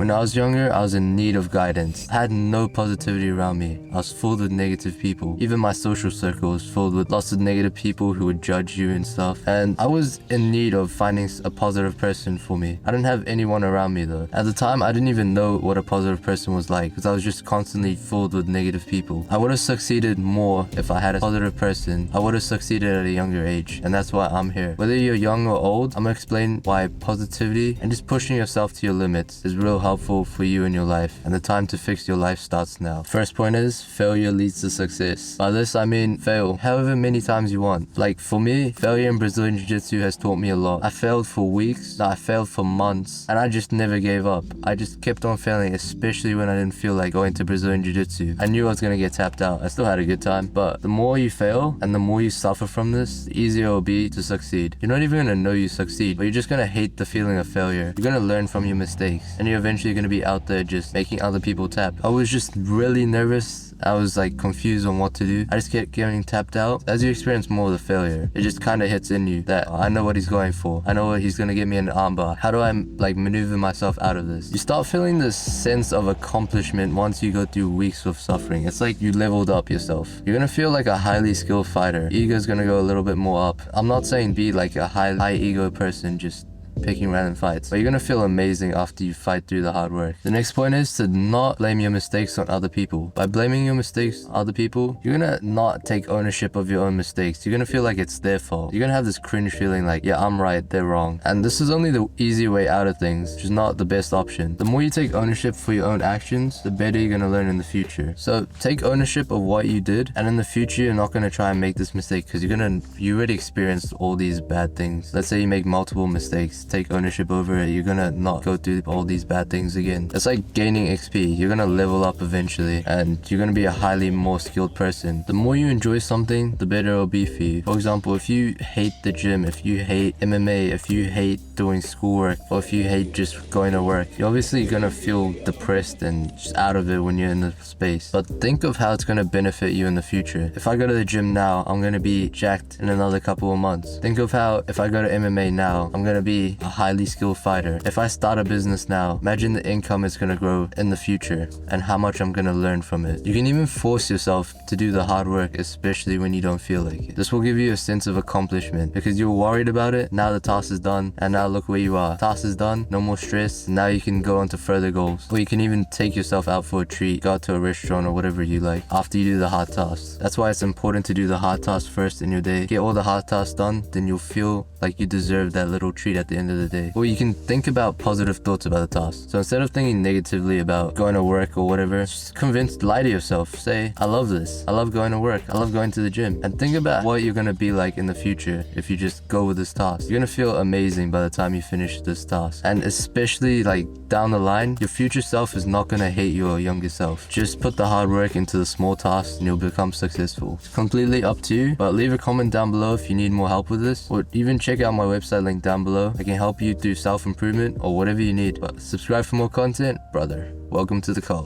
When I was younger, I was in need of guidance. I had no positivity around me. I was filled with negative people. Even my social circle was filled with lots of negative people who would judge you and stuff. And I was in need of finding a positive person for me. I didn't have anyone around me though. At the time, I didn't even know what a positive person was like because I was just constantly filled with negative people. I would have succeeded more if I had a positive person. I would have succeeded at a younger age. And that's why I'm here. Whether you're young or old, I'm gonna explain why positivity and just pushing yourself to your limits is real helpful for you in your life, and the time to fix your life starts now. First point is, failure leads to success. By this I mean fail however many times you want. Like for me, failure in Brazilian Jiu-Jitsu has taught me a lot. I failed for weeks, I failed for months, and I just never gave up. I just kept on failing, especially when I didn't feel like going to Brazilian Jiu-Jitsu. I knew I was gonna get tapped out. I still had a good time, but the more you fail and the more you suffer from this, the easier it will be to succeed. You're not even gonna know you succeed, but you're just gonna hate the feeling of failure. You're gonna learn from your mistakes, and you're eventually gonna be out there just making other people tap. I was just really nervous. I was like confused on what to do. I just kept getting tapped out. As you experience more of the failure, it just kind of hits in you that I know what he's going for. I know what he's gonna get me an armbar. How do I like maneuver myself out of this? You start feeling this sense of accomplishment once you go through weeks of suffering. It's like you leveled up yourself. You're gonna feel like a highly skilled fighter. Ego's gonna go a little bit more up. I'm not saying be like a high ego person just picking random fights, but you're gonna feel amazing after you fight through the hard work. The next point is to not blame your mistakes on other people. By blaming your mistakes on other people, you're gonna not take ownership of your own mistakes. You're gonna feel like it's their fault. You're gonna have this cringe feeling like, yeah, I'm right, they're wrong. And this is only the easy way out of things, which is not the best option. The more you take ownership for your own actions, the better you're gonna learn in the future. So take ownership of what you did, and in the future you're not gonna try and make this mistake because you already experienced all these bad things. Let's say you make multiple mistakes. Take ownership over it. You're gonna not go through all these bad things again. It's like gaining XP. You're gonna level up eventually, and you're gonna be a highly more skilled person. The more you enjoy something, the better it'll be for you. For example, if you hate the gym, if you hate MMA, if you hate doing schoolwork, or if you hate just going to work, you're obviously gonna feel depressed and just out of it when you're in the space. But think of how it's gonna benefit you in the future. If I go to the gym now, I'm gonna be jacked in another couple of months. Think of how if I go to MMA now, I'm gonna be a highly skilled fighter. If I start a business now, imagine the income is gonna grow in the future and how much I'm gonna learn from it. You can even force yourself to do the hard work, especially when you don't feel like it. This will give you a sense of accomplishment because you were worried about it. Now the task is done, and now look where you are. Task is done, no more stress. Now you can go on to further goals. Or you can even take yourself out for a treat, go out to a restaurant or whatever you like after you do the hard tasks. That's why it's important to do the hard tasks first in your day. Get all the hard tasks done, then you'll feel like you deserve that little treat at the end of the day. Or you can think about positive thoughts about the task. So instead of thinking negatively about going to work or whatever, just lie to yourself. Say, I love this. I love going to work. I love going to the gym. And think about what you're gonna be like in the future if you just go with this task. You're gonna feel amazing by the time you finish this task. And especially like down the line, your future self is not gonna hate your younger self. Just put the hard work into the small tasks and you'll become successful. It's completely up to you, but leave a comment down below if you need more help with this, or even check out my website link down below. I can help you through self-improvement or whatever you need. But subscribe for more content, brother. Welcome to the cult.